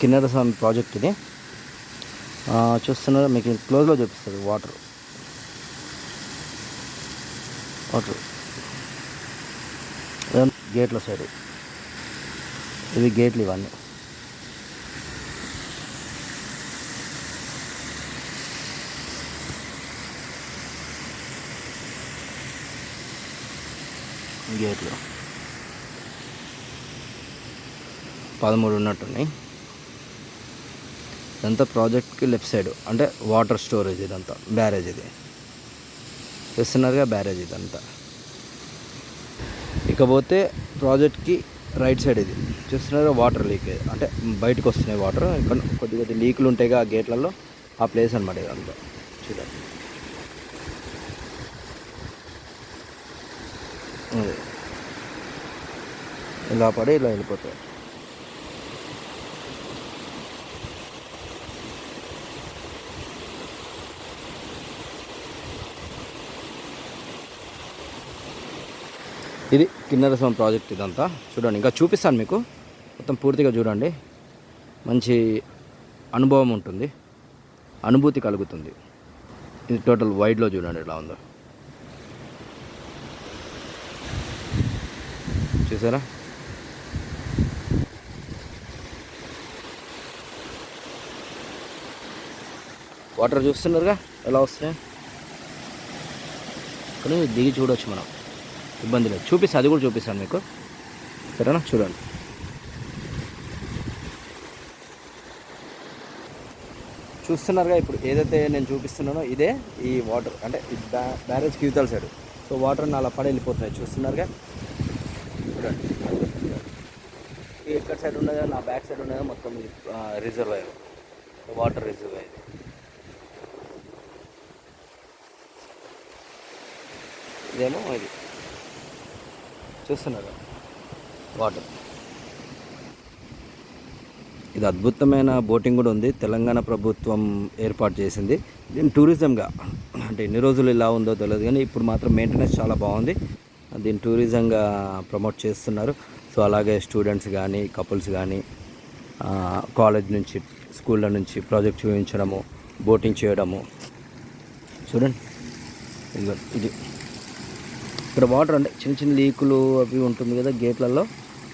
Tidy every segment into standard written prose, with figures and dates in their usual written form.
కిన్నెర స్వామి ప్రాజెక్ట్ ఇది. చూస్తున్నారు, మీకు క్లోజ్లో చూపిస్తుంది వాటర్ గేట్ల సైడ్. ఇవి గేట్లు ఇవన్నీ. గేట్లు 13 ఉన్నట్టున్నాయి. ఇదంతా ప్రాజెక్ట్కి లెఫ్ట్ సైడ్, అంటే వాటర్ స్టోరేజ్. ఇదంతా బ్యారేజ్. ఇది చూస్తున్నారుగా బ్యారేజ్ ఇదంతా. ఇకపోతే ప్రాజెక్ట్కి రైట్ సైడ్ ఇది చూస్తున్నారుగా వాటర్ లీకేజ్, అంటే బయటకు వస్తున్నాయి వాటర్. ఇక్కడ కొద్ది లీకులు ఉంటాయిగా ఆ గేట్లలో, ఆ ప్లేస్ అనమాట ఇదంతా. చూడండి, ఇలా పడి ఇలా వెళ్ళిపోతాయి. ఇది కిన్నెర స్వామి ప్రాజెక్ట్ ఇదంతా. చూడండి, ఇంకా చూపిస్తాను మీకు, మొత్తం పూర్తిగా చూడండి. మంచి అనుభవం ఉంటుంది, అనుభూతి కలుగుతుంది. ఇది టోటల్ వైడ్లో చూడండి ఎలా ఉందో, చూసారా? వాటర్ చూస్తున్నారుగా ఎలా వస్తున్నాయి. కానీ దిగి చూడవచ్చు మనం, ఇబ్బంది లేదు. చూపిస్తాను, అది కూడా చూపిస్తాను మీకు, సరేనా? చూడండి, చూస్తున్నారుగా. ఇప్పుడు ఏదైతే నేను చూపిస్తున్నానో ఇదే ఈ వాటర్, అంటే బ్యారేజ్ కివతల సైడ్. సో వాటర్ అలా పడి వెళ్ళిపోతున్నాయి, చూస్తున్నారుగా. చూడండి, ఇక్కడ సైడ్ ఉన్నదా, నా బ్యాక్ సైడ్ ఉన్నదా, మొత్తం రిజర్వాయర్, వాటర్ రిజర్వాయర్. ఇదేమో ఇది చూస్తున్నారు వాటర్. ఇది అద్భుతమైన బోటింగ్ కూడా ఉంది, తెలంగాణ ప్రభుత్వం ఏర్పాటు చేసింది. దీన్ని టూరిజంగా, అంటే ఎన్ని రోజులు ఇలా ఉందో తెలియదు కానీ ఇప్పుడు మాత్రం మెయింటెనెన్స్ చాలా బాగుంది. దీన్ని టూరిజంగా ప్రమోట్ చేస్తున్నారు. సో అలాగే స్టూడెంట్స్ కానీ, కపుల్స్ కానీ, కాలేజ్ నుంచి, స్కూళ్ళ నుంచి ప్రాజెక్ట్ చూపించడము, బోటింగ్ చేయడము. చూడండి, ఇది ఇక్కడ వాటర్, అంటే చిన్న చిన్న లీకులు అవి ఉంటుంది కదా గేట్లలో,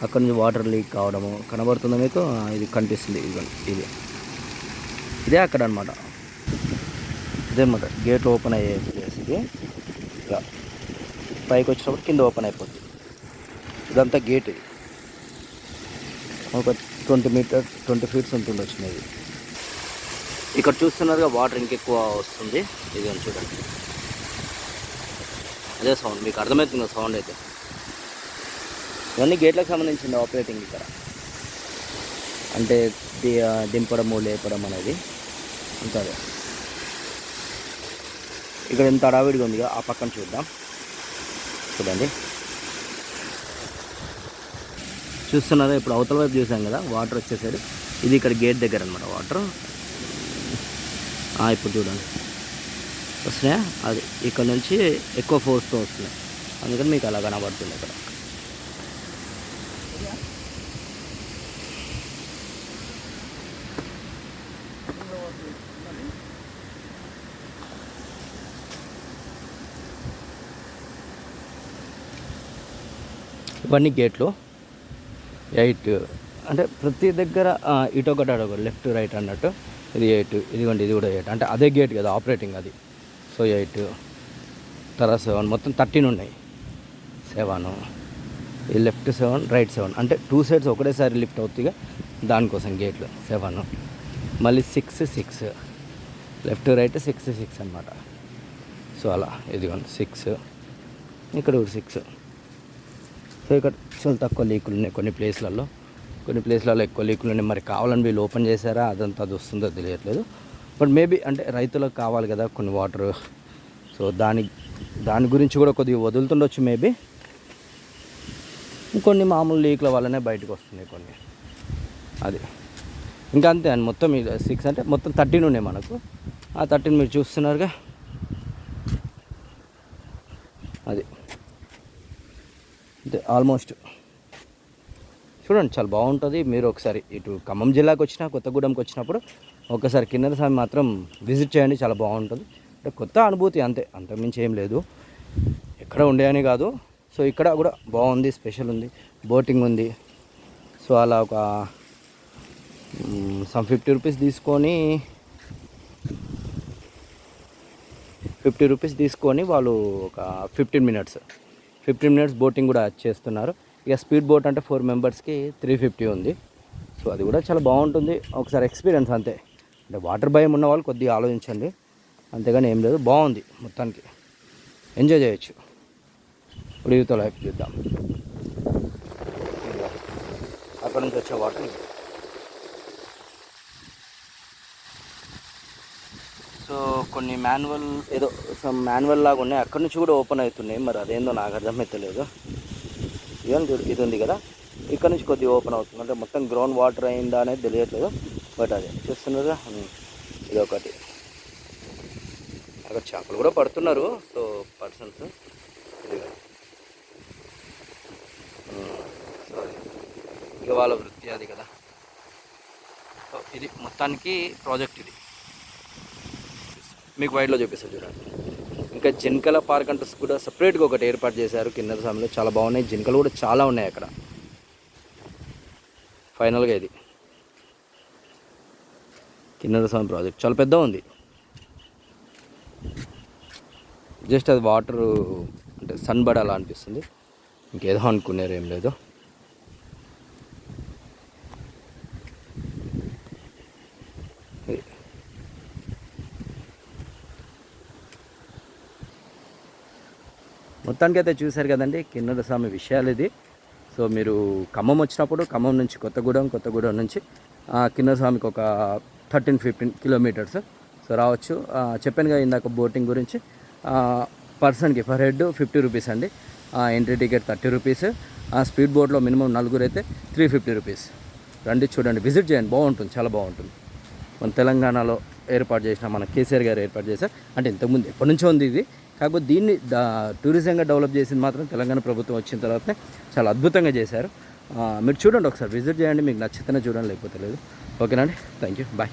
అక్కడ నుంచి వాటర్ లీక్ కావడము కనబడుతుంది మీకు. ఇది కనిపిస్తుంది, ఇది ఇదే అక్కడ అనమాట. ఇదే అనమాట గేట్ ఓపెన్ అయ్యే ప్లేస్. ఇది ఇలా పైకి వచ్చినప్పుడు కింద ఓపెన్ అయిపోతుంది. ఇదంతా గేట్. ఇది ఒక 20 ఫీట్స్ ఉంటుండొచ్చు ఇది. ఇక్కడ చూస్తున్నారుగా వాటర్ ఇంకెక్కువ వస్తుంది. ఇది చూడండి, అదే సౌండ్ మీకు అర్థమవుతుంది సౌండ్ అయితే. ఇవన్నీ గేట్లకు సంబంధించింది ఆపరేటింగ్. ఇక్కడ అంటే దింపడము, లేపడం అనేది ఉంటుంది. ఇక్కడ ఎంత అడావిడిగా ఉంది, ఆ పక్కన చూద్దాం. చూడండి, చూస్తున్నారా? ఇప్పుడు అవతల వైపు చూసాం కదా వాటర్ వచ్చేసరి, ఇది ఇక్కడ గేట్ దగ్గర అనమాట వాటర్. ఇప్పుడు చూడండి వస్తున్నాయా, అది ఇక్కడ నుంచి ఎక్కువ ఫోర్స్తో వస్తున్నాయి, అందుకని మీకు అలా కనబడుతుంది ఇక్కడ. ఇవన్నీ గేట్లు 8, అంటే ప్రతి దగ్గర ఇటొకటి అడొకటి, లెఫ్ట్ రైట్ అన్నట్టు. ఇది 8, ఇదిగోండి ఇది కూడా 8, అంటే అదే గేట్ కదా ఆపరేటింగ్ అది. సో 8 తర్వాత 7, మొత్తం 13 ఉన్నాయి. 7, ఈ లెఫ్ట్ 7, రైట్ 7, అంటే 2 సైడ్స్ ఒకటేసారి లిఫ్ట్ అవుతుందిగా, దానికోసం గేట్లు 7. మళ్ళీ 6 లెఫ్ట్ రైట్ 6 అనమాట. సో అలా ఇదిగోండి 6, ఇక్కడ 6. సో ఇక్కడ చాలా తక్కువ లీకులు ఉన్నాయి కొన్ని ప్లేస్లలో ఎక్కువ లీకులు ఉన్నాయి. మరి కావాలని వీళ్ళు ఓపెన్ చేశారా, అదంతా అది వస్తుందో తెలియట్లేదు. బట్ మేబీ అంటే రైతులకు కావాలి కదా కొన్ని వాటర్, సో దాని గురించి కూడా కొద్దిగా వదులుతుండొచ్చు మేబీ. కొన్ని మామూలు లీక్ల వల్లనే బయటకు వస్తున్నాయి కొన్ని, అది ఇంకా అంతే. అని మొత్తం 6 అంటే మొత్తం 13 ఉన్నాయి మనకు. ఆ 13 మీరు చూస్తున్నారుగా, అది అంతే ఆల్మోస్ట్. చూడండి చాలా బాగుంటుంది. మీరు ఒకసారి ఇటు ఖమ్మం జిల్లాకు వచ్చినా కొత్తగూడెంకి వచ్చినప్పుడు ఒకసారి కిన్నెర స్వామి మాత్రం విజిట్ చేయండి, చాలా బాగుంటుంది. అంటే కొత్త అనుభూతి అంతే, అంతకుమించి ఏం లేదు. ఎక్కడ ఉండే అని కాదు. సో ఇక్కడ కూడా బాగుంది, స్పెషల్ ఉంది, బోటింగ్ ఉంది. సో అలా ఒక సమ్ 50 రూపీస్ తీసుకొని 50 రూపీస్ తీసుకొని వాళ్ళు ఒక 15 మినిట్స్ బోటింగ్ కూడా చేస్తున్నారు. ఇక స్పీడ్ బోట్ అంటే 4 మెంబర్స్కి 350 ఉంది. సో అది కూడా చాలా బాగుంటుంది, ఒకసారి ఎక్స్పీరియన్స్ అంతే. అంటే వాటర్ భయం ఉన్న వాళ్ళు కొద్దిగా ఆలోచించండి, అంతేగాని ఏం లేదు. బాగుంది, మొత్తానికి ఎంజాయ్ చేయొచ్చు. ఇప్పుడు యూత్ లైఫ్ చూద్దాం. అక్కడ నుంచి వచ్చే వాటర్ సో కొన్ని మాన్యువల్ ఏదో మాన్యువల్ లాగా ఉన్నాయి, అక్కడి నుంచి కూడా ఓపెన్ అవుతున్నాయి. మరి అదేందో నాకు అర్థమైతలేదు. ఇది ఉంది కదా, ఇక్కడ నుంచి కొద్దిగా ఓపెన్ అవుతుంది. అంటే మొత్తం గ్రౌండ్ వాటర్ అయిందా అనేది తెలియట్లేదు, బట్ అదే చూస్తున్నారు. ఇది ఒకటి. అక్కడ చేపలు కూడా పడుతున్నారు. సో పర్సన్స్ సారీ, ఇక వాళ్ళ వృత్తి అది కదా. సో ఇది మొత్తానికి ప్రాజెక్ట్. ఇది మీకు వైడ్లో చూపిస్తారు చూడండి. ఇంకా జింకల పార్క్ అంటూ కూడా సపరేట్గా ఒకటి ఏర్పాటు చేశారు కిన్నెర స్వామిలో, చాలా బాగున్నాయి. జింకలు కూడా చాలా ఉన్నాయి అక్కడ. ఫైనల్గా ఇది కిన్నెర స్వామి ప్రాజెక్ట్ చాలా పెద్ద ఉంది. జస్ట్ అది వాటర్ అంటే సన్బడ్ అలా అనిపిస్తుంది, ఇంకేదో అనుకున్నారు, ఏం లేదు. మొత్తానికి అయితే చూశారు కదండి కిన్నెర స్వామి విషయాలు ఇది. సో మీరు ఖమ్మం వచ్చినప్పుడు ఖమ్మం నుంచి కొత్తగూడెం నుంచి కిన్నెర స్వామికి ఒక 13-15 కిలోమీటర్స్ సో రావచ్చు. చెప్పాను కదా ఇందాక బోటింగ్ గురించి. పర్సన్కి పర్ హెడ్ 50 రూపీస్ అండి. Entry ticket 30 rupees. స్పీడ్ బోట్లో మినిమం 4 అయితే 350 రూపీస్. రండి, చూడండి, విజిట్ చేయండి, బాగుంటుంది, చాలా బాగుంటుంది. మన తెలంగాణలో ఏర్పాటు చేసిన మన కేసీఆర్ గారు ఏర్పాటు చేశారు. అంటే ఇంతకుముందు ఎప్పటి నుంచో ఉంది ఇది, కాకపోతే దీన్ని టూరిజంగా డెవలప్ చేసింది మాత్రం తెలంగాణ ప్రభుత్వం వచ్చిన తర్వాతనే చాలా అద్భుతంగా చేశారు. మీరు చూడండి, ఒకసారి విజిట్ చేయండి, మీకు నచ్చితేనే చూడండి, లేకపోతే లేదు. ఓకేనండి, థ్యాంక్ యూ, బాయ్.